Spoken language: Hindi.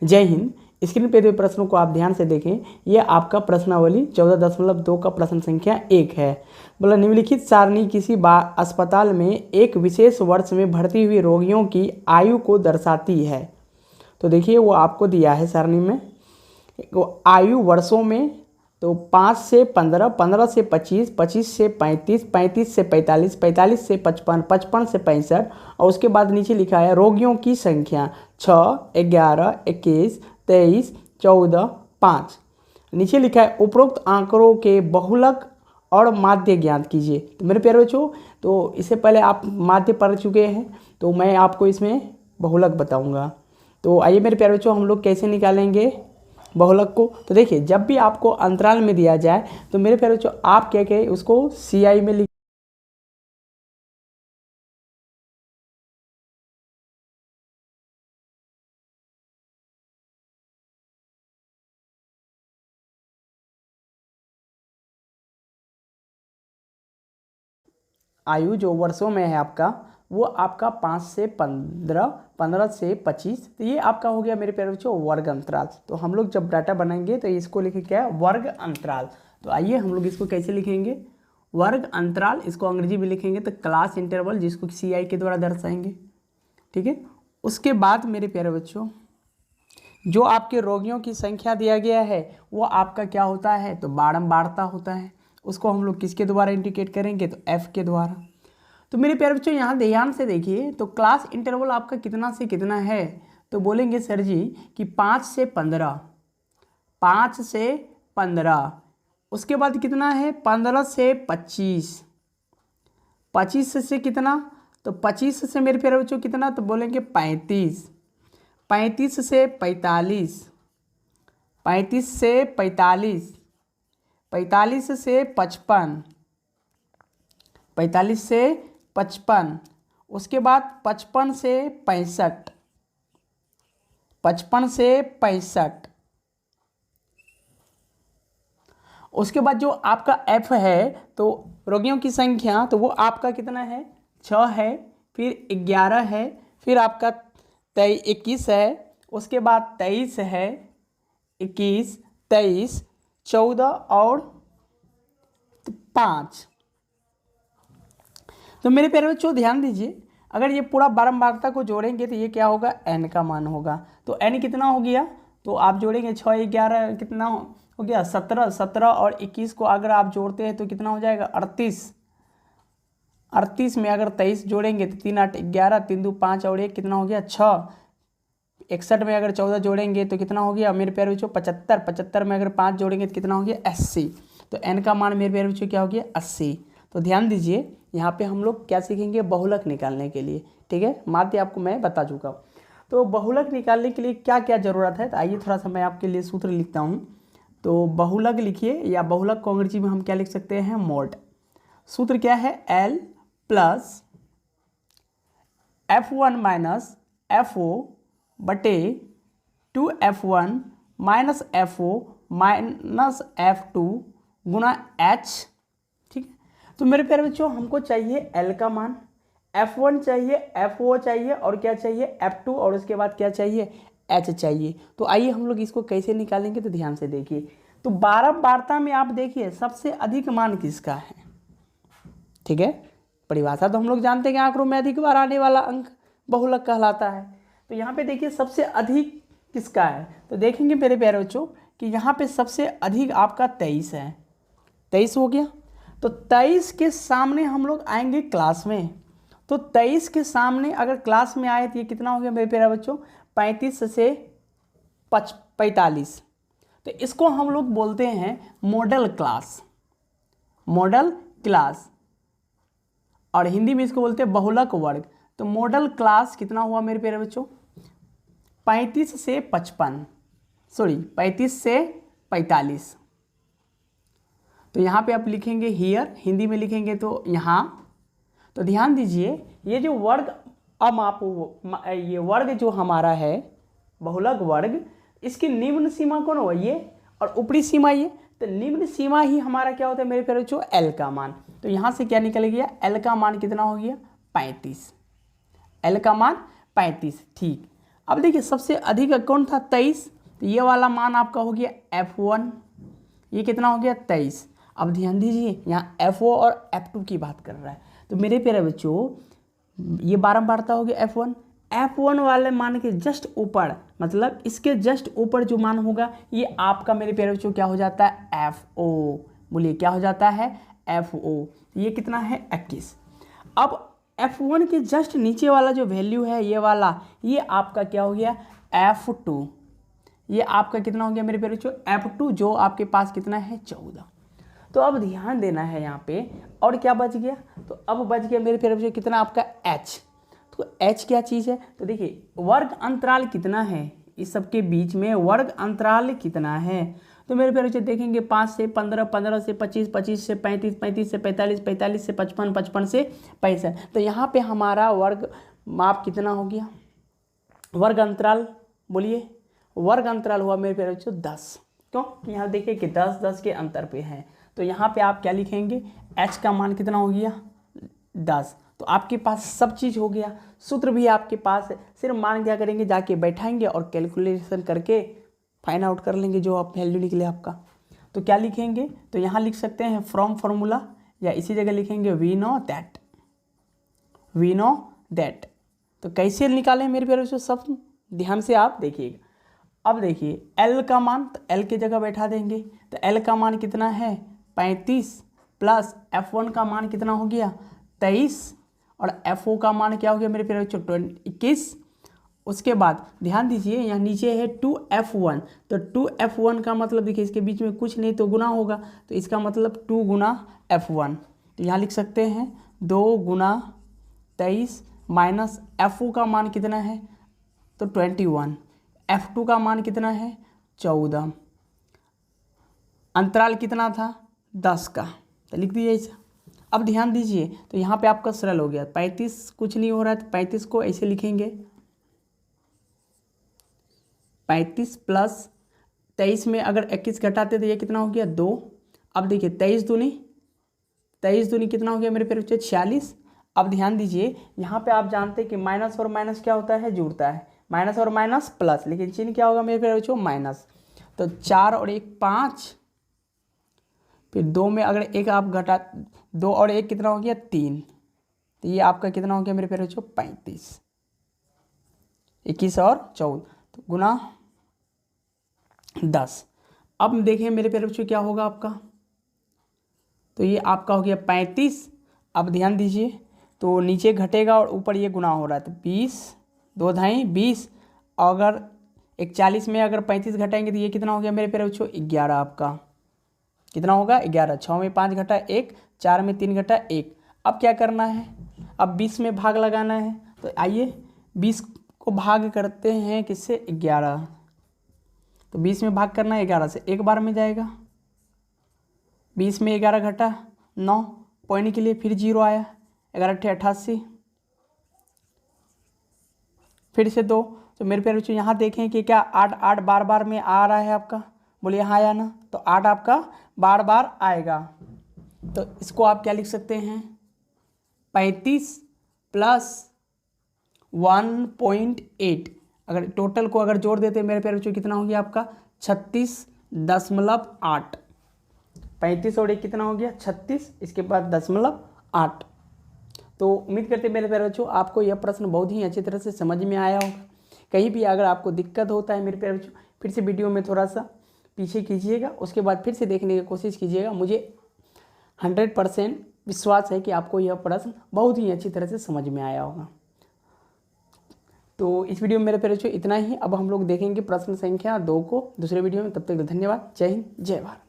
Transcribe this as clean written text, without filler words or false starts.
जय हिंद। स्क्रीन पे दिए प्रश्नों को आप ध्यान से देखें। यह आपका प्रश्नावली 14.2 का प्रश्न संख्या 1 है। बोला निम्नलिखित सारणी किसी अस्पताल में एक विशेष वर्ष में भर्ती हुए रोगियों की आयु को दर्शाती है। तो देखिए वो आपको दिया है सारणी में आयु वर्षों में, तो 5 से 15, 15 से 25, 25 से 35, 35 से 45, 45 से 55, 55 से 65 और उसके बाद नीचे लिखा है रोगियों की संख्या 6, 11, 21, 23, 14, 5। नीचे लिखा है उपरोक्त आंकड़ों के बहुलक और माध्य ज्ञात कीजिए। तो मेरे प्यारे बच्चों, तो इससे पहले आप माध्य पढ़ चुके हैं, तो मैं आपको इसमें बहुलक बताऊंगा। तो आइए मेरे प्यारे बच्चों, हम लोग कैसे निकालेंगे बहुलक को। तो देखिए जब भी आपको अंतराल में दिया जाए तो मेरे प्यारे बच्चों आप क्या कहें उसको CI में लिख आयु जो वर्षों में है आपका वो आपका 5 से 15, 15 से 25। तो ये आपका हो गया मेरे प्यारे बच्चों वर्ग अंतराल। तो हम लोग जब डाटा बनाएंगे तो इसको लिखे क्या है वर्ग अंतराल। तो आइए हम लोग इसको कैसे लिखेंगे वर्ग अंतराल। इसको अंग्रेजी में लिखेंगे तो क्लास इंटरवल, जिसको CI के द्वारा दर्शाएंगे। ठीक है। उसके बाद मेरे प्यारे बच्चों जो आपके रोगियों की संख्या दिया गया है वो आपका क्या होता है तो बारंबारता होता है। उसको हम लोग किसके द्वारा इंडिकेट करेंगे तो F के द्वारा। तो मेरे प्यारे बच्चों यहाँ ध्यान से देखिए, तो क्लास इंटरवल आपका कितना से कितना है तो बोलेंगे सर जी कि 5 से 15, 5 से 15। उसके बाद कितना है 15 से 25, 25 से कितना तो 25 से मेरे प्यारे बच्चों कितना तो बोलेंगे 35, 35 से 45, 35 से 45, 45 से 55, 45 से 55। उसके बाद 55 से 65, 55 से 65। उसके बाद जो आपका F है तो रोगियों की संख्या तो वो आपका कितना है 6 है, फिर 11 है, फिर आपका 21 है, उसके बाद 23 है, 21, 23, 14 और 5। तो मेरे प्यारे बच्चों ध्यान दीजिए, अगर ये पूरा बारंबारता को जोड़ेंगे तो ये क्या होगा n का मान होगा। तो n कितना हो गया तो आप जोड़ेंगे 6, 11 कितना हो गया 17, 17 और 21 को अगर आप जोड़ते हैं तो कितना हो जाएगा 38। 38 में अगर 23 जोड़ेंगे तो 3, 8, 11, 3, 2, 5 और 1 कितना हो गया 6। 61 में अगर 14 जोड़ेंगे तो कितना हो गया मेरे प्यारे बच्चों 75। 75 में अगर 5 जोड़ेंगे तो कितना हो गया 80। तो n का मान मेरे प्यारे बच्चों क्या हो गया 80। तो ध्यान दीजिए यहाँ पे हम लोग क्या सीखेंगे बहुलक निकालने के लिए। ठीक है, माध्य आपको मैं बता चुका हूँ। तो बहुलक निकालने के लिए क्या क्या ज़रूरत है तो आइए थोड़ा सा मैं आपके लिए सूत्र लिखता हूँ। तो बहुलक लिखिए, या बहुलक को अंग्रेजी में हम क्या लिख सकते हैं मोड। सूत्र क्या है L plus F1 minus FO बटे 2F1 minus FO minus F2 गुना H। ठीक है, तो मेरे प्यारे बच्चों हमको चाहिए L का मान, F1 चाहिए, FO चाहिए और क्या चाहिए F2 और उसके बाद क्या चाहिए H चाहिए। तो आइए हम लोग इसको कैसे निकालेंगे तो ध्यान से देखिए। तो बारंबारता में आप देखिए सबसे अधिक मान किसका है। ठीक है, परिभाषा तो हम लोग जानते हैं कि आंकड़ों में अधिक बार आने वाला अंक बहुलक कहलाता है। तो यहाँ पे देखिए सबसे अधिक किसका है तो देखेंगे मेरे प्यारे बच्चों कि यहाँ पे सबसे अधिक आपका 23 है। 23 हो गया, तो 23 के सामने हम लोग आएंगे क्लास में। तो 23 के सामने अगर क्लास में आए तो ये कितना हो गया मेरे प्यारे बच्चों 35 से 45। तो इसको हम लोग बोलते हैं मॉडल क्लास, मॉडल क्लास, और हिंदी में इसको बोलते हैं बहुलक वर्ग। तो मॉडल क्लास कितना हुआ मेरे प्यारे बच्चों 35 से 55, सॉरी 35 से 45। तो यहाँ पे आप लिखेंगे हियर, हिंदी में लिखेंगे तो यहाँ। तो ध्यान दीजिए ये जो वर्ग अब आप ये वर्ग जो हमारा है बहुलक वर्ग, इसकी निम्न सीमा कौन हो ये और ऊपरी सीमा ये। तो निम्न सीमा ही हमारा क्या होता है मेरे प्यारे बच्चों L का मान। तो यहाँ से क्या निकल गया L का मान कितना हो गया 35, L का मान 35। ठीक, अब देखिए सबसे अधिक कौन था 23, तो ये वाला मान आपका हो गया F1, ये कितना हो गया 23। अब ध्यान दीजिए यहाँ F0 और F2 की बात कर रहा है, तो मेरे प्यारे बच्चों ये बारंबारता हो गया F1, F1 वाले मान के जस्ट ऊपर, मतलब इसके जस्ट ऊपर जो मान होगा ये आपका मेरे प्यारे बच्चों क्या हो जाता है FO। बोलिए क्या हो जाता है FO। ये कितना है 21। अब F1 के जस्ट नीचे वाला जो वैल्यू है ये वाला, ये आपका क्या हो गया F2। ये आपका कितना हो गया मेरे प्यारे बच्चों F2, जो आपके पास कितना है 14। तो अब ध्यान देना है यहाँ पे, और क्या बच गया, तो अब बच गया मेरे प्यारे बच्चों कितना आपका H। तो H क्या चीज़ है, तो देखिए वर्ग अंतराल कितना है इस सबके बीच में, वर्ग अंतराल कितना है। तो मेरे प्यारे बच्चों देखेंगे 5 से 15, 15 से 25, 25 से 35, 35 से 45, 45 से 55, 55 से 65। तो यहाँ पे हमारा वर्ग माप कितना हो गया, वर्ग अंतराल, बोलिए वर्ग अंतराल हुआ मेरे प्यारे बच्चों 10। क्यों, यहाँ देखिए कि 10 10 के अंतर पे है, तो यहाँ पे आप क्या लिखेंगे H का मान कितना हो गया 10। तो आपके पास सब चीज़ हो गया, सूत्र भी आपके पास है, सिर्फ मान क्या करेंगे जाके बैठाएंगे और कैलकुलेशन करके फाइंड आउट कर लेंगे जो आप वैल्यू निकले आपका। तो क्या लिखेंगे, तो यहाँ लिख सकते हैं फ्रॉम फार्मूला, या इसी जगह लिखेंगे वी नो दैट। तो कैसे निकालें मेरे प्यारे बच्चों, सब ध्यान से आप देखिएगा। अब देखिए L का मान, तो L की जगह बैठा देंगे, तो L का मान कितना है 35 प्लस F1 का मान कितना हो गया 23 और FO का मान क्या हो गया मेरे प्यारे बच्चों 21। उसके बाद ध्यान दीजिए यहाँ नीचे है 2F1, तो 2F1 का मतलब देखिए इसके बीच में कुछ नहीं तो गुना होगा, तो इसका मतलब 2 गुना F1। तो यहाँ लिख सकते हैं 2 गुना 23 माइनस FO का मान कितना है तो 21, F2 का मान कितना है 14, अंतराल कितना था 10 का, तो लिख दीजिए ऐसा। अब ध्यान दीजिए तो यहाँ पे आपका सरल हो गया, 35 कुछ नहीं हो रहा है तो 35 को ऐसे लिखेंगे 35 प्लस 23 में अगर 21 घटाते तो ये कितना हो गया 2। अब देखिए 23 दूनी कितना हो गया मेरे प्यारे बच्चे 46। अब ध्यान दीजिए यहाँ पे आप जानते हैं कि माइनस और माइनस क्या होता है जुड़ता है, माइनस और माइनस प्लस, लेकिन चिन्ह क्या होगा मेरे प्यारे बच्चों माइनस। तो 4 और 1 5, फिर 2 में अगर 1 आप घटा 2 और 1 कितना हो गया 3, तो ये आपका कितना हो गया मेरे प्यारे बच्चों 35, 21 और 14 तो गुना 10। अब देखें मेरे प्यारे बच्चों क्या होगा आपका, तो ये आपका हो गया 35। अब ध्यान दीजिए तो नीचे घटेगा और ऊपर ये गुना हो रहा है, तो 20 2 धाई 20, अगर 41 में अगर 35 घटाएंगे तो ये कितना हो गया मेरे प्यारे बच्चों 11। आपका कितना होगा 11, 6 में 5 घटा 1, 4 में 3 घटा 1। अब क्या करना है, अब 20 में भाग लगाना है, तो आइए 20 को भाग करते हैं किससे 11, तो 20 में भाग करना है 11 से, एक बार में जाएगा, 20 में 11 घटा 9, पॉइंट के लिए फिर 0 आया, 11 88, फिर से 2। तो मेरे प्यारे बच्चों यहाँ देखें कि क्या 8 8 बार बार में आ रहा है आपका, बोलिए हाँ या ना, तो 8 आपका बार बार आएगा। तो इसको आप क्या लिख सकते हैं 35 प्लस 1.8, अगर टोटल को अगर जोड़ देते मेरे प्यारे बच्चों कितना हो गया आपका 36.8, 35 और 1 कितना हो गया 36, इसके बाद 0.8। तो उम्मीद करते हैं मेरे प्यारे बच्चों आपको यह प्रश्न बहुत ही अच्छी तरह से समझ में आया होगा। कहीं भी अगर आपको दिक्कत होता है मेरे प्यारे बच्चों, फिर से वीडियो में थोड़ा सा पीछे कीजिएगा, उसके बाद फिर से देखने की कोशिश कीजिएगा। मुझे 100% विश्वास है कि आपको यह प्रश्न बहुत ही अच्छी तरह से समझ में आया होगा। तो इस वीडियो में मेरे प्यारे बच्चों इतना ही। अब हम लोग देखेंगे प्रश्न संख्या 2 को दूसरे वीडियो में, तब तक धन्यवाद। जय हिंद, जय भारत।